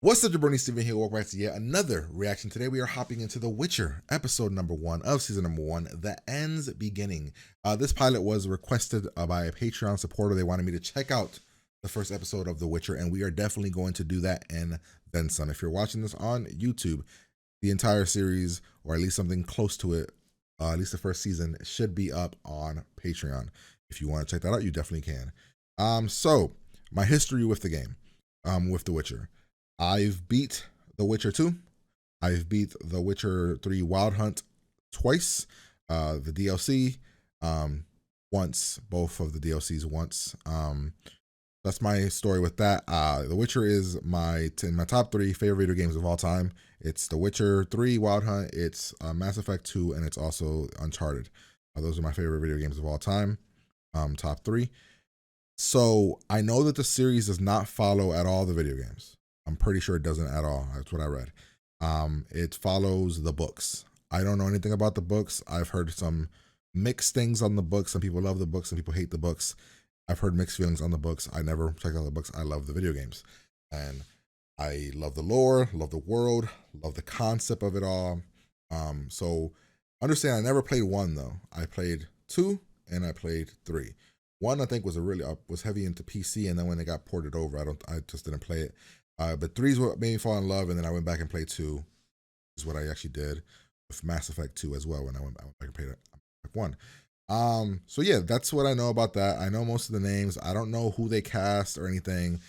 What's up, Jabroni? Steven here. Welcome back to yet another reaction. Today we are hopping into The Witcher, episode number 1 of season number 1, The End's Beginning. This pilot was requested by a Patreon supporter. They wanted me to check out the first episode of The Witcher, and we are definitely going to do that and then some. If you're watching this on YouTube, the entire series, or at least something close to it, at least the first season, should be up on Patreon. If you want to check that out, you definitely can. So, my history with the game, with The Witcher. I've beat The Witcher 2. I've beat The Witcher 3 Wild Hunt twice. The DLC once. Both of the DLCs once. That's my story with that. The Witcher is my top 3 favorite video games of all time. It's The Witcher 3 Wild Hunt, it's Mass Effect 2, and it's also Uncharted. Those are my favorite video games of all time. Top 3. So I know that the series does not follow at all the video games. I'm pretty sure it doesn't at all. That's what I read. It follows the books. I don't know anything about the books. I've heard some mixed things on the books. Some people love the books, some people hate the books. I've heard mixed feelings on the books. I never checked out the books. I love the video games. And I love the lore, love the world, love the concept of it all. So understand, I never played 1 though. I played 2 and I played 3. 1 I think was was heavy into PC, and then when it got ported over, I just didn't play it. But 3 is what made me fall in love, and then I went back and played 2. Is what I actually did with Mass Effect 2 as well when I went back and played 1. So yeah, that's what I know about that. I know most of the names. I don't know who they cast or anything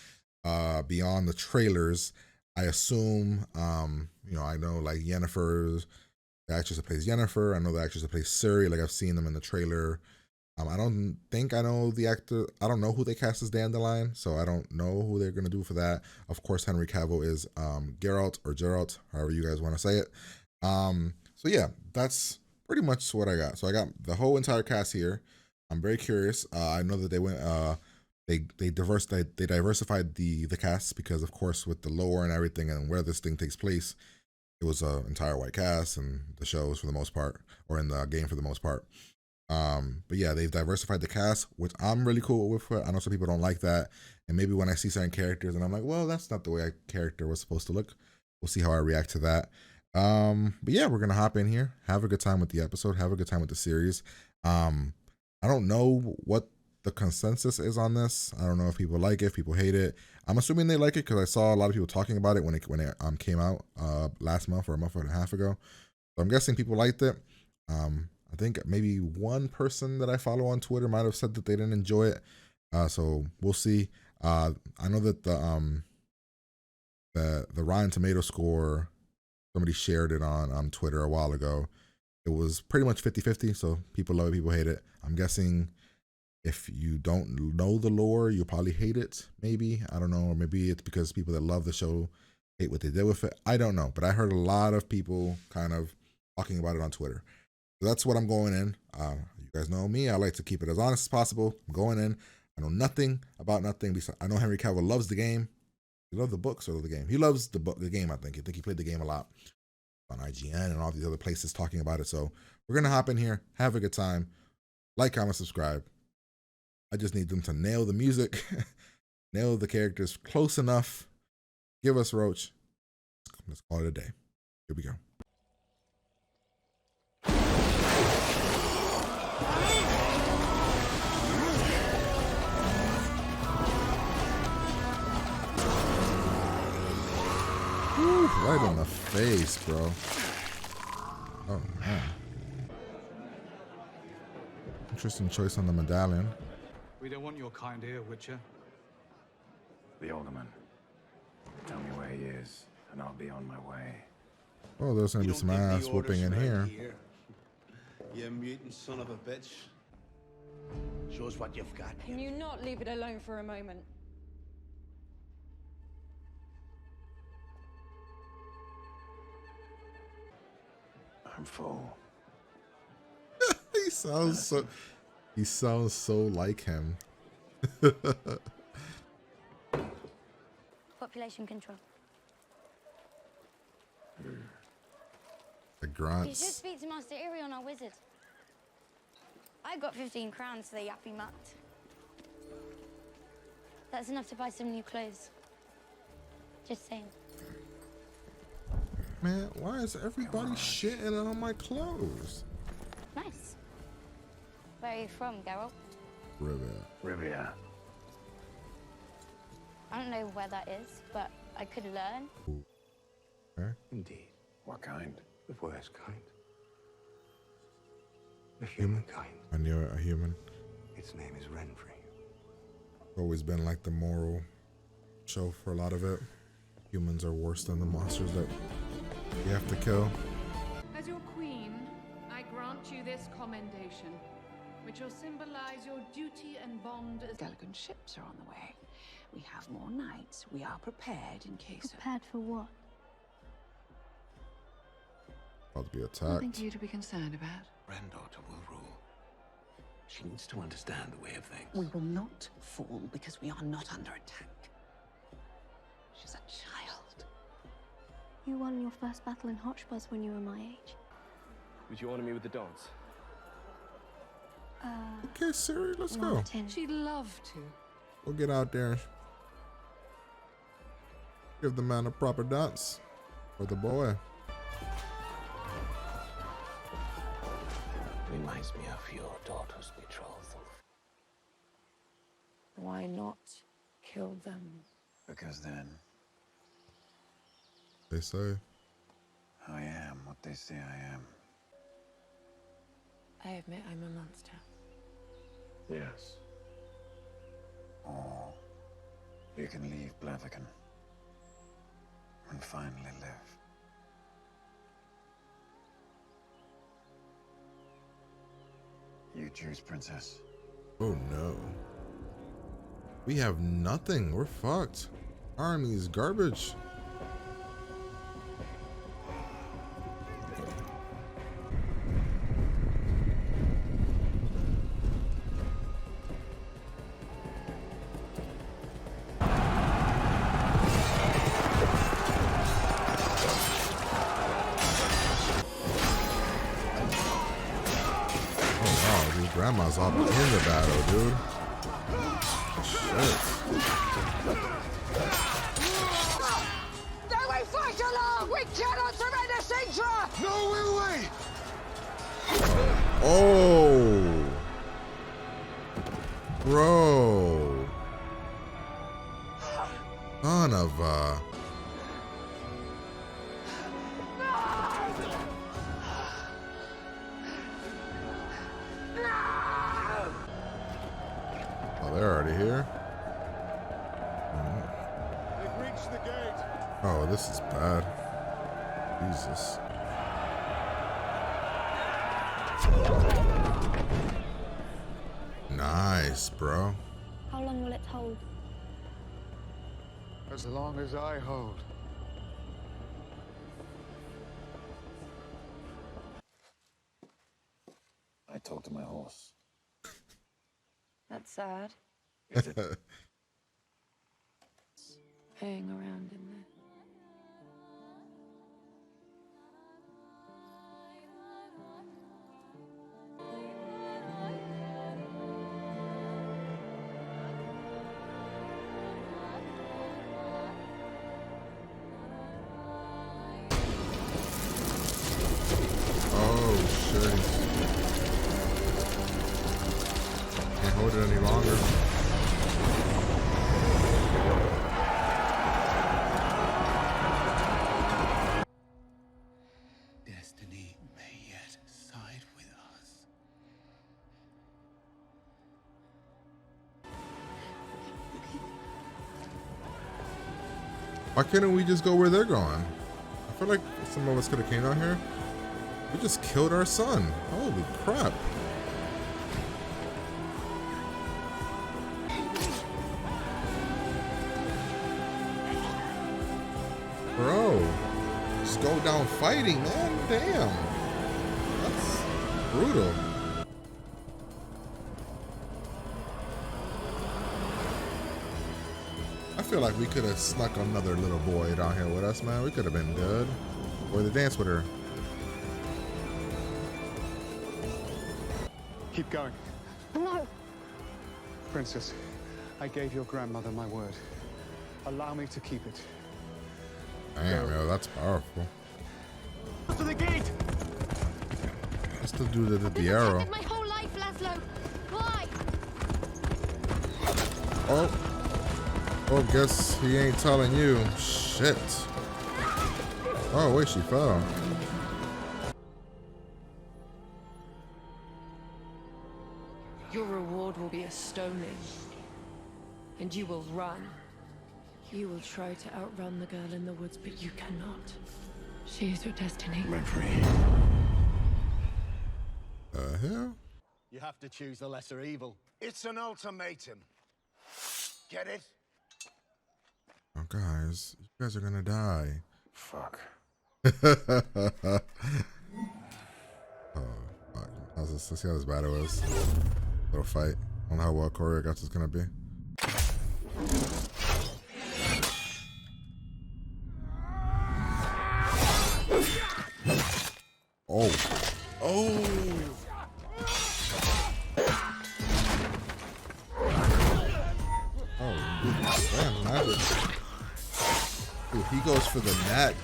beyond the trailers. I assume, I know like Yennefer, the actress that plays Yennefer. I know the actress that plays Ciri. Like I've seen them in the trailer. I don't think I know the actor. I don't know who they cast as Dandelion, so I don't know who they're going to do for that. Of course, Henry Cavill is Geralt or Geralt, however you guys want to say it. So yeah, that's pretty much what I got. So I got the whole entire cast here. I'm very curious. I know that they went, they diversified the cast because, of course, with the lore and everything and where this thing takes place, it was an entire white cast and the shows for the most part, or in the game for the most part. But yeah, they've diversified the cast, which I'm really cool with. I know some people don't like that, and maybe when I see certain characters and I'm like, well, that's not the way a character was supposed to look. We'll see how I react to that. But yeah, we're gonna hop in here, have a good time with the episode, have a good time with the series. I don't know what the consensus is on this. I don't know if people like it, if people hate it. I'm assuming they like it because I saw a lot of people talking about it when it came out last month or a month and a half ago. So I'm guessing people liked it. I think maybe one person that I follow on Twitter might have said that they didn't enjoy it. So we'll see. I know that the Rotten Tomato score, somebody shared it on Twitter a while ago. It was pretty much 50-50. So people love it, people hate it. I'm guessing if you don't know the lore, you'll probably hate it. Maybe, I don't know. Or maybe it's because people that love the show hate what they did with it. I don't know. But I heard a lot of people kind of talking about it on Twitter. So that's what I'm going in. You guys know me. I like to keep it as honest as possible. I'm going in. I know nothing about nothing. I know Henry Cavill loves the game. He loves the books or the game. He loves the game, I think. I think he played the game a lot on IGN and all these other places talking about it. So we're going to hop in here, have a good time. Like, comment, subscribe. I just need them to nail the music, nail the characters close enough. Give us Roach. Let's call it a day. Here we go. Right in the face, bro. Oh, man. Interesting choice on the medallion. We don't want your kind here, Witcher. The alderman. Tell me where he is, and I'll be on my way. Oh, there's gonna be some ass whooping in here. You mutant son of a bitch. Show us what you've got. Can you not leave it alone for a moment? I'm full. He sounds so like him. Population control. The You grunts. should speak to Master Irion, our wizard. I got 15 crowns for the yappy mutt. That's enough to buy some new clothes. Just saying. Man, why is everybody shitting on my clothes? Nice. Where are you from, Geralt? Rivia. I don't know where that is, but I could learn. Okay. Indeed. What kind? The worst kind. The human kind. I knew it, a human. Its name is Renfri. Always been like the moral show for a lot of it. Humans are worse than the monsters that you have to kill. As your queen, I grant you this commendation, which will symbolize your duty and bond as Elegant ships are on the way. We have more knights. We are prepared in case of... Prepared for what? About to be Nothing attacked. for you to be concerned about. Granddaughter will rule. She needs to understand the way of things. We will not fall because we are not under attack. She's a child. You won your first battle in Hotchbuzz when you were my age. Would you honor me with the dance? Okay, Ciri, let's go. Martin. she'd love to. We'll get out there and give the man a proper dance for the boy. Reminds me of your daughter's betrothal. Why not kill them? Because then They say. I am what they say I am. I admit I'm a monster. Yes. Or you can leave Blaviken and finally live. You choose, Princess. Oh no. We have nothing. We're fucked. Army's garbage. Grandma's all in the battle, dude. Shit. Then we fight along! We cannot surrender Cintra! No, we'll wait! Oh. Bro. Son of a... Oh, they're already here. They've reached the gate. Oh, this is bad. Jesus. Nice, bro. How long will it hold? As long as I hold. I talked to my horse. That's sad. Is it? Hanging around in there. Oh, shit. Can't hold it any longer. Destiny may yet side with us. Why couldn't we just go where they're going? I feel like some of us could have came out here. We just killed our son. Holy crap. Bro, just go down fighting, man. Damn. That's brutal. I feel like we could have snuck another little boy down here with us, man. We could have been good. Or the dance with her. Keep going. No! Princess, I gave your grandmother my word. Allow me to keep it. Damn, yo, that's powerful. the gate! That's the dude that did the arrow. My whole life, Laszlo. Why? Oh, guess he ain't telling you. Shit. Oh, wait, she fell. Your reward will be a stoning. And you will run. You will try to outrun the girl in the woods, but you cannot. She is your destiny. Renfri. Hell? You have to choose the lesser evil. It's an ultimatum. Get it? Oh, guys, you guys are gonna die. Fuck. Oh, fuck. Let's see how this battle is. Little fight. I don't know how well choreographed it's gonna be. Oh. Oh. Oh, damn, magic. Dude, he goes for the neck.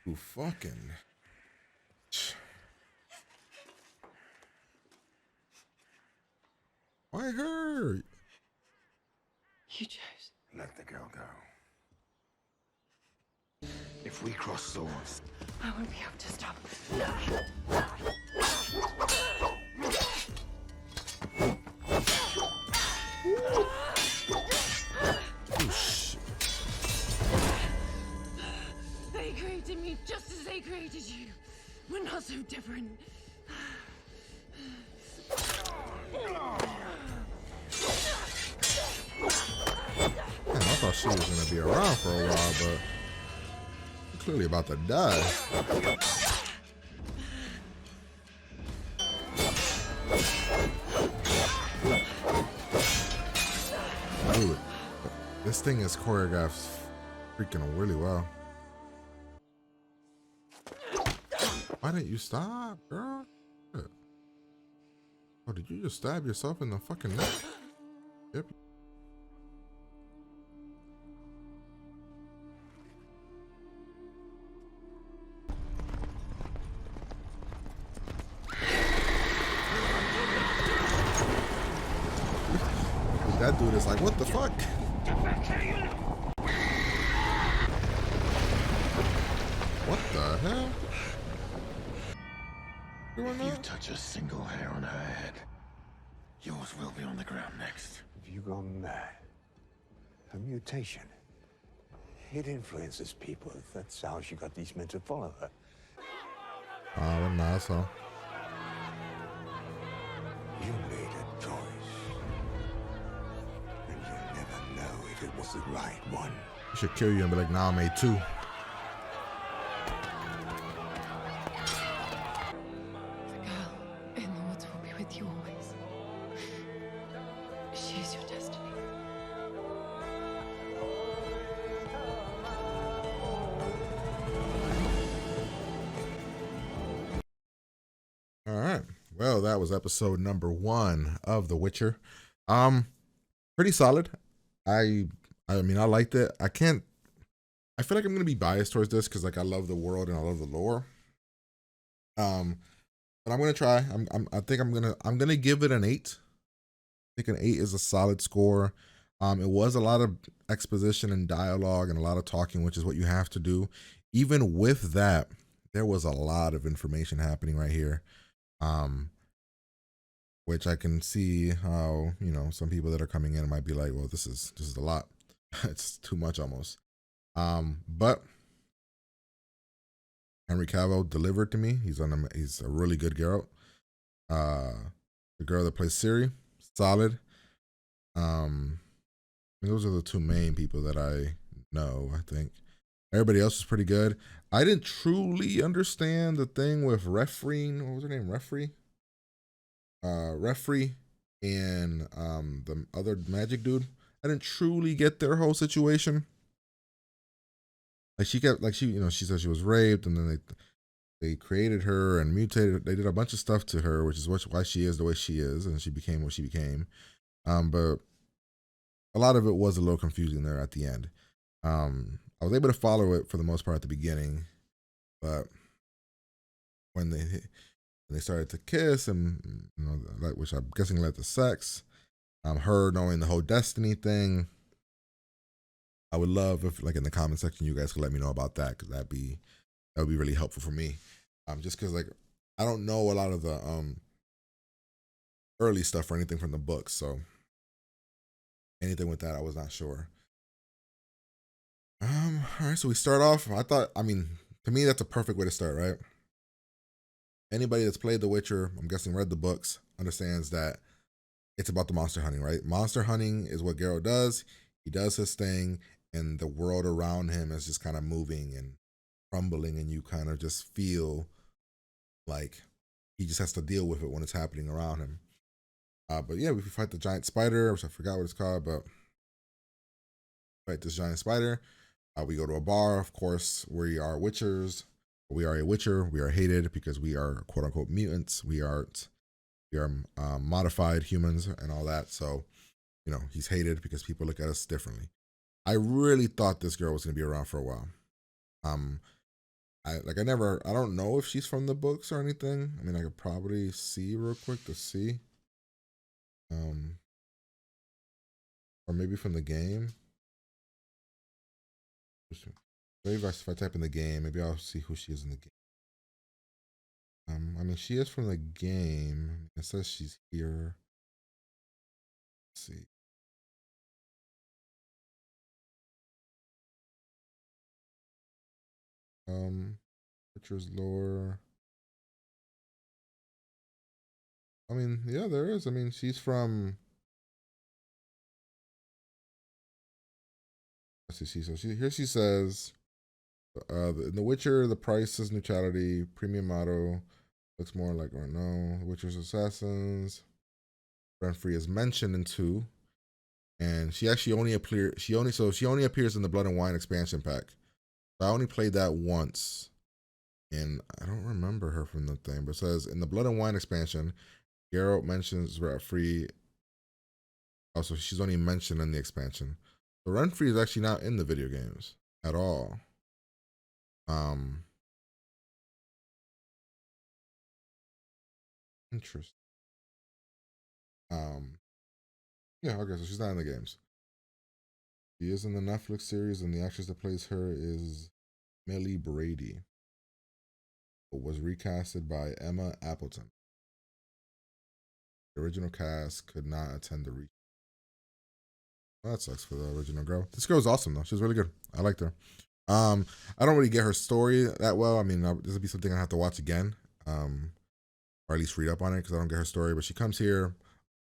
Ooh, fucking. Why her? You chose. Let the girl go. If we cross swords, I won't be able to stop. Oh, shit. They created me just as they created you. We're not so different. Man, I thought she was gonna be around for a while, but she's clearly about to die. Dude, this thing is choreographed freaking really well. Why didn't you stop, girl? Oh, did you just stab yourself in the fucking neck? Yep. That dude is like, what the fuck? What the hell? if you touch a single hair on her head, yours will be on the ground next. Have you gone mad? A mutation. It influences people. That's how she got these men to follow her. Ah, what an asshole. You made a choice. And you'll never know if it was the right one. He should kill you and be like, nah, I made two. The girl in the woods will be with you always. She's your destiny. All right. Well, that was episode number 1 of The Witcher. Pretty solid. I mean, I liked it. I feel like I'm gonna be biased towards this because like I love the world and I love the lore. But I'm gonna try. I think I'm gonna give it an 8. I think an 8 is a solid score. It was a lot of exposition and dialogue and a lot of talking, which is what you have to do. Even with that, there was a lot of information happening right here. Which I can see how, you know, some people that are coming in might be like, well, this is a lot. It's too much almost. But Henry Cavill delivered to me. He's a really good Geralt. The girl that plays Ciri, solid. Those are the 2 main people that I know, I think. Everybody else is pretty good. I didn't truly understand the thing with Renfri. What was her name? Renfri? Renfri and the other magic dude. I didn't truly get their whole situation. Like she said she was raped, and then they created her and mutated. They did a bunch of stuff to her, which is why she is the way she is, and she became what she became. But a lot of it was a little confusing there at the end. I was able to follow it for the most part at the beginning, but when they started to kiss and which I'm guessing led to sex, her knowing the whole destiny thing, I would love if, like, in the comment section, you guys could let me know about that, because that would be really helpful for me. Just because, like, I don't know a lot of the early stuff or anything from the books, so anything with that, I was not sure. All right, so we start off. I mean, to me, that's a perfect way to start, right? Anybody that's played The Witcher, I'm guessing read the books, understands that it's about the monster hunting, right? Monster hunting is what Geralt does. He does his thing, and the world around him is just kind of moving and crumbling, and you kind of just feel like he just has to deal with it when it's happening around him. But yeah, we fight the giant spider, which I forgot what it's called, but fight this giant spider. We go to a bar, of course. We are witchers. We are a witcher. We are hated because we are quote unquote mutants. We are modified humans and all that. So, he's hated because people look at us differently. I really thought this girl was going to be around for a while. I don't know if she's from the books or anything. I mean, I could probably see real quick to see. Or maybe from the game. Maybe if I type in the game, maybe I'll see who she is in the game. I mean, she is from the game. It says she's here. Let's see. Witcher's lore. I mean, yeah, there is. I mean, she's from. Let's see. So here she says, in The Witcher, the price is neutrality. Premium motto looks more like, or no, Witcher's assassins. Renfri is mentioned in 2, and she actually only appears. She only appears in the Blood and Wine expansion pack. So I only played that once, and I don't remember her from the thing. But it says in the Blood and Wine expansion, Geralt mentions Renfri. Also, she's only mentioned in the expansion. So Renfri is actually not in the video games at all. Interesting. Yeah, okay, so she's not in the games. She is in the Netflix series, and the actress that plays her is Millie Brady, but was recasted by Emma Appleton. The original cast could not attend the well, that sucks for the original girl. This girl was awesome though. She was really good. I liked her. I don't really get her story that well. I mean, this would be something I have to watch again, or at least read up on it, because I don't get her story. But she comes here.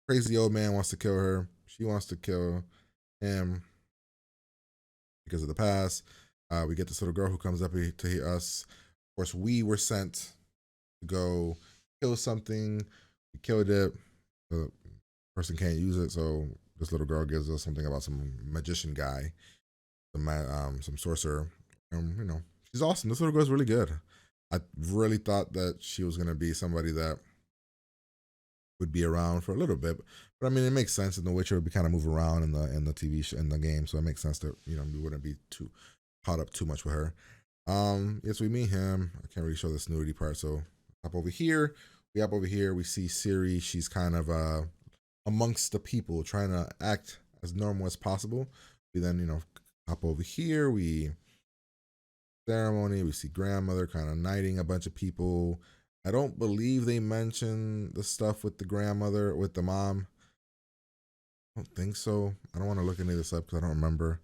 Crazy old man wants to kill her. She wants to kill him because of the past. We get this little girl who comes up to us. Of course, we were sent to go kill something. We killed it. The person can't use it, so this little girl gives us something about some magician guy, some sorcerer. She's awesome. This little girl's really good. I really thought that she was gonna be somebody that would be around for a little bit, but I mean, it makes sense. In The Witcher, would be kind of move around in the TV show, in the game, so it makes sense that we wouldn't be too caught up too much with her. Yes, we meet him. I can't really show this nudity part, so hop over here. We see Ciri. She's kind of amongst the people, trying to act as normal as possible. We then hop over here. We ceremony. We see grandmother kind of knighting a bunch of people. I don't believe they mention the stuff with the grandmother, with the mom. I don't think so. I don't want to look any of this up because I don't remember.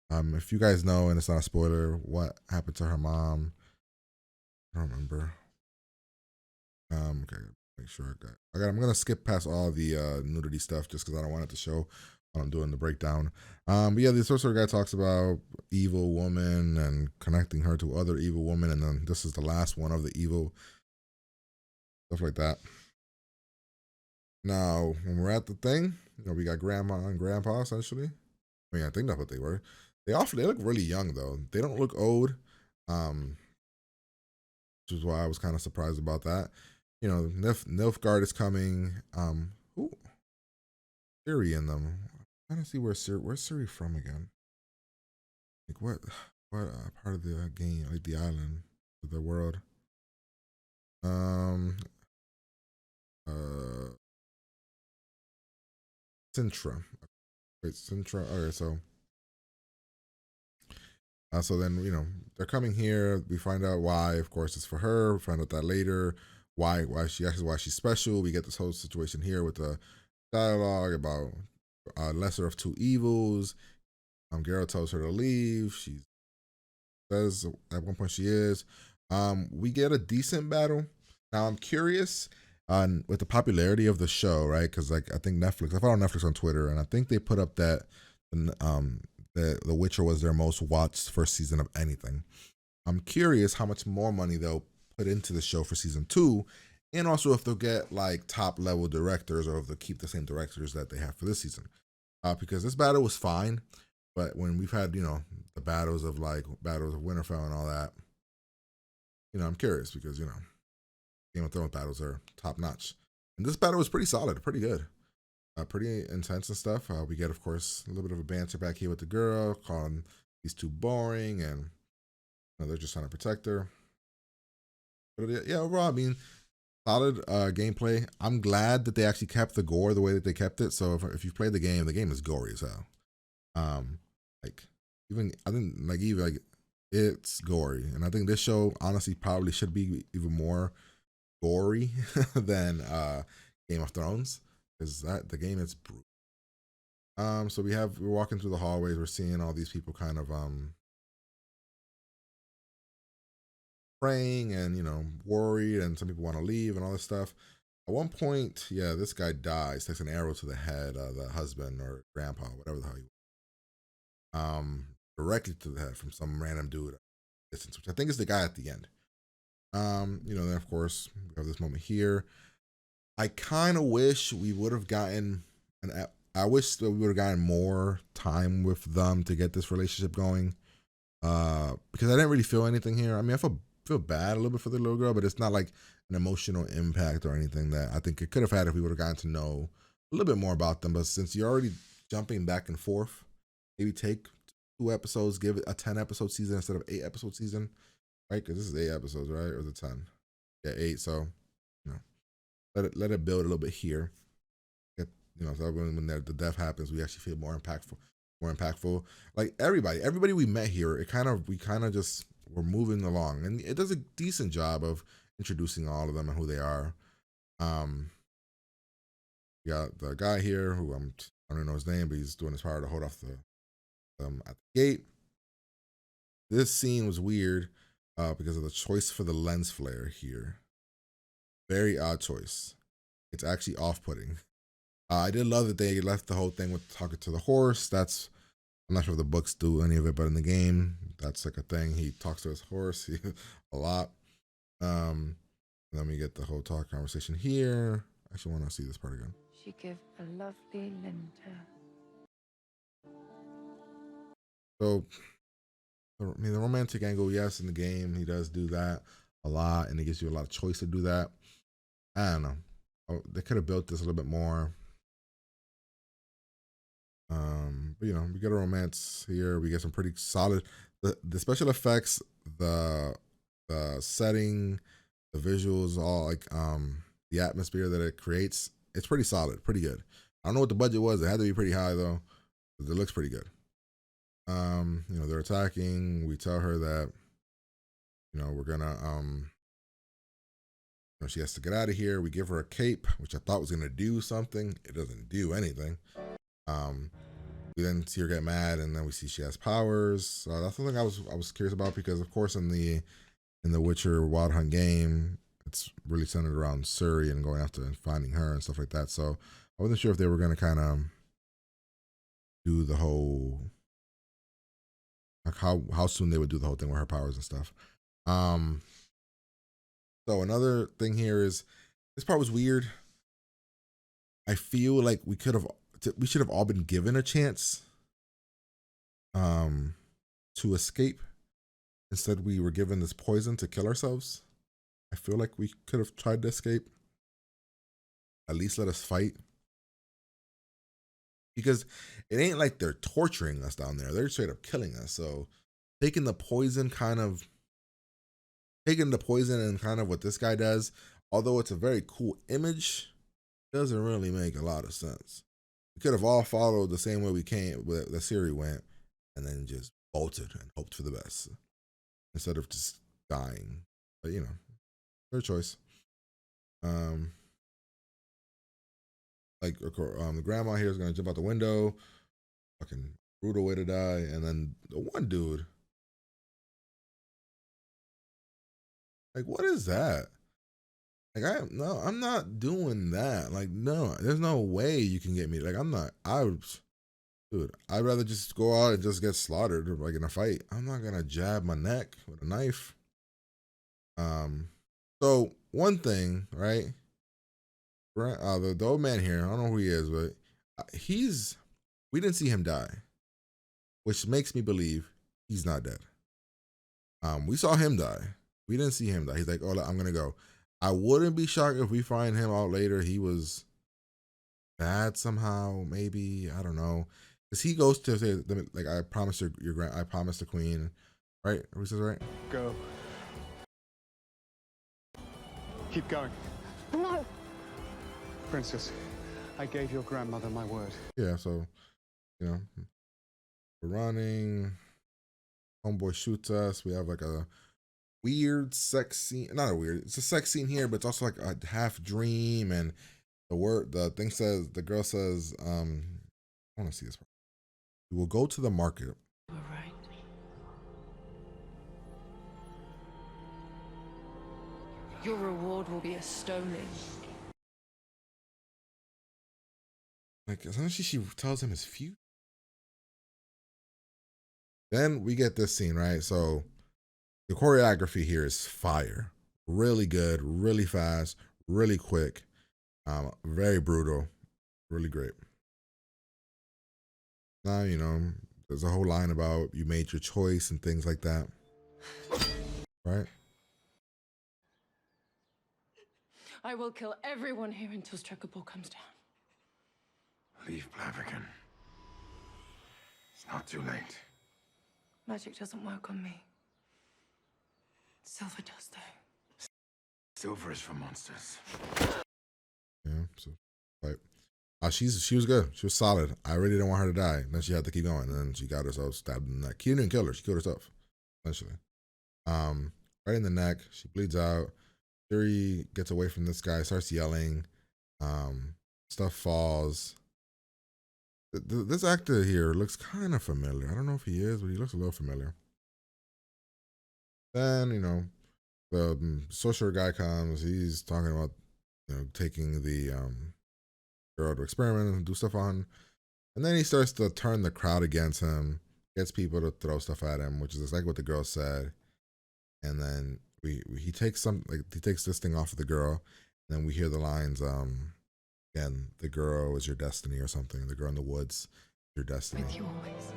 If you guys know, and it's not a spoiler, what happened to her mom, I don't remember. Okay, make sure I'm gonna skip past all the nudity stuff just because I don't want it to show when I'm doing the breakdown. But yeah, the sorcerer guy talks about evil woman and connecting her to other evil women, and then this is the last one of the evil. Stuff like that. Now, when we're at the thing, we got grandma and grandpa essentially. I mean, I think that's what they were. They look really young though. They don't look old. which is why I was kind of surprised about that. You know, Nilfgaard is coming. Ooh, Ciri in them. I'm trying to see where's Ciri from again? Like what part of the game, like the island, of the world? Cintra. Wait, Cintra. Okay, so then they're coming here. We find out why. Of course, it's for her. We find out that later. Why she's special. We get this whole situation here with the dialogue about lesser of two evils. Geralt tells her to leave. She says at one point she is. We get a decent battle. Now I'm curious with the popularity of the show, right? Because like I think Netflix. I follow Netflix on Twitter, and I think they put up that The Witcher was their most watched first season of anything. I'm curious how much more money they'll put into the show for season 2, and also if they'll get like top level directors or if they'll keep the same directors that they have for this season. Because this battle was fine, but when we've had the battles of Winterfell and all that, I'm curious because Game of Thrones battles are top notch, and this battle was pretty solid, pretty good. Pretty intense and stuff. We get, of course, a little bit of a banter back here with the girl, calling these two boring, and they're just trying to protect her. But yeah, overall, I mean, solid gameplay. I'm glad that they actually kept the gore the way that they kept it. So if you've played the game is gory as hell. It's gory, and I think this show honestly probably should be even more gory than Game of Thrones. Because the game is brutal. So we're walking through the hallways, we're seeing all these people kind of praying and worried, and some people want to leave and all this stuff. At one point, this guy dies, takes an arrow to the head of the husband or grandpa, whatever the hell he was. Directly to the head from some random dude at a distance, which I think is the guy at the end. Then of course we have this moment here. I kind of wish we would have gotten I wish that we would have gotten more time with them to get this relationship going. Because I didn't really feel anything here. I mean, I feel bad a little bit for the little girl, but it's not like an emotional impact or anything that I think it could have had if we would have gotten to know a little bit more about them. But since you're already jumping back and forth, maybe take 2 episodes, give it a 10-episode season instead of 8-episode season, right? Because this is 8 episodes, right? Or is it 10? Yeah, 8. So, let it build a little bit here. So when the death happens, we actually feel more impactful. Like everybody we met here, we kind of just were moving along, and it does a decent job of introducing all of them and who they are. We got the guy here who I don't know his name, but he's doing his power to hold off at the gate. This scene was weird because of the choice for the lens flare here. Very odd choice. It's actually off-putting. I did love that they left the whole thing with talking to the horse. I'm not sure if the books do any of it, but in the game, that's like a thing. He talks to his horse a lot. Then we get the whole talk conversation here. I actually want to see this part again. She give a lovely linter. So, I mean, the romantic angle, yes, in the game, he does do that a lot, and it gives you a lot of choice to do that. I don't know. They could have built this a little bit more. But we get a romance here. We get some pretty solid the special effects, the setting, the visuals, all like the atmosphere that it creates. It's pretty solid, pretty good. I don't know what the budget was. It had to be pretty high though. It looks pretty good. They're attacking. We tell her that we're gonna she has to get out of here. We give her a cape, which I thought was gonna do something. It doesn't do anything. We then see her get mad, and then we see she has powers. So that's something I was curious about, because of course in the Witcher Wild Hunt game, it's really centered around Ciri and going after and finding her and stuff like that. So I wasn't sure if they were gonna kind of do the whole, like how soon they would do the whole thing with her powers and stuff. So another thing here is, this part was weird. I feel like we should have all been given a chance to escape. Instead, we were given this poison to kill ourselves. I feel like we could have tried to escape. At least let us fight. Because it ain't like they're torturing us down there. They're straight up killing us. So taking the poison and kind of what this guy does, although it's a very cool image, doesn't really make a lot of sense. We could have all followed the same way we came, that Ciri went, and then just bolted and hoped for the best instead of just dying. But you know, their choice. Like the grandma here is gonna jump out the window. Fucking brutal way to die. And then the one dude, like, what is that? Like, I'm not doing that. Like, no, there's no way you can get me. Like, dude, I'd rather just go out and just get slaughtered, like in a fight. I'm not gonna jab my neck with a knife. So one thing, right? The old man here, I don't know who he is, but we didn't see him die, which makes me believe he's not dead. We saw him die. We didn't see him die. He's like, oh, I'm gonna go. I wouldn't be shocked if we find him out later. He was bad somehow, maybe. I don't know. Because he goes to say, like, I promised I promised the queen, right? He says, right? Go. Keep going. No. Princess, I gave your grandmother my word. Yeah, so, you know, we're running. Homeboy shoots us. We have like a weird sex scene. Not a weird, it's a sex scene here, but it's also like a half dream. And the girl says, I want to see this part. We will go to the market. All right. Your reward will be a stoning. Like, essentially, she tells him his future. Then we get this scene, right? So the choreography here is fire. Really good, really fast, really quick, very brutal, really great. Now, you know, there's a whole line about you made your choice and things like that, right? I will kill everyone here until Stregobor comes down. Leave Blaviken. It's not too late. Magic doesn't work on me. Silver does, though. Silver is for monsters. Yeah, so like she was good. She was solid. I really didn't want her to die. Then she had to keep going. And then she got herself stabbed in the neck. He didn't kill her, she killed herself, essentially. Right in the neck, she bleeds out. Ciri gets away from this guy, starts yelling. Stuff falls. This actor here looks kind of familiar. I don't know if he is, but he looks a little familiar. Then, you know, the sorcerer guy comes. He's talking about, you know, taking the girl to experiment and do stuff on. And then he starts to turn the crowd against him, gets people to throw stuff at him, which is exactly what the girl said. And then he takes this thing off of the girl. And then we hear the lines, again, the girl is your destiny or something. The girl in the woods, your destiny. With you always.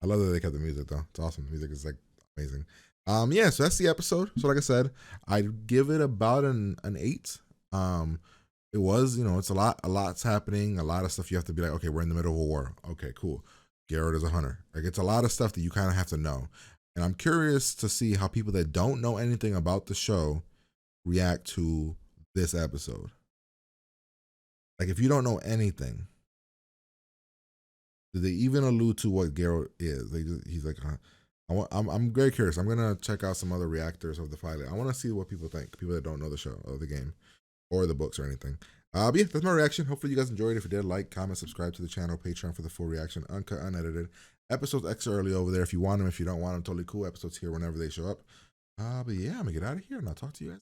I love that they kept the music though. It's awesome. The music is like amazing. Yeah, so that's the episode. So like I said, I'd give it about an 8. It was, you know, it's a lot's happening, a lot of stuff you have to be like, okay, we're in the middle of a war. Okay, cool. Geralt is a hunter. Like, it's a lot of stuff that you kind of have to know. And I'm curious to see how people that don't know anything about the show react to this episode. Like, if you don't know anything, do they even allude to what Geralt is? He's like, I'm very curious. I'm gonna check out some other reactors of the pilot. I want to see what people think. People that don't know the show or the game or the books or anything. But yeah, that's my reaction. Hopefully you guys enjoyed. If you did, like, comment, subscribe to the channel, Patreon for the full reaction, uncut, unedited. Episodes extra early over there if you want them. If you don't want them, totally cool. Episodes here whenever they show up. But yeah, I'm gonna get out of here and I'll talk to you guys.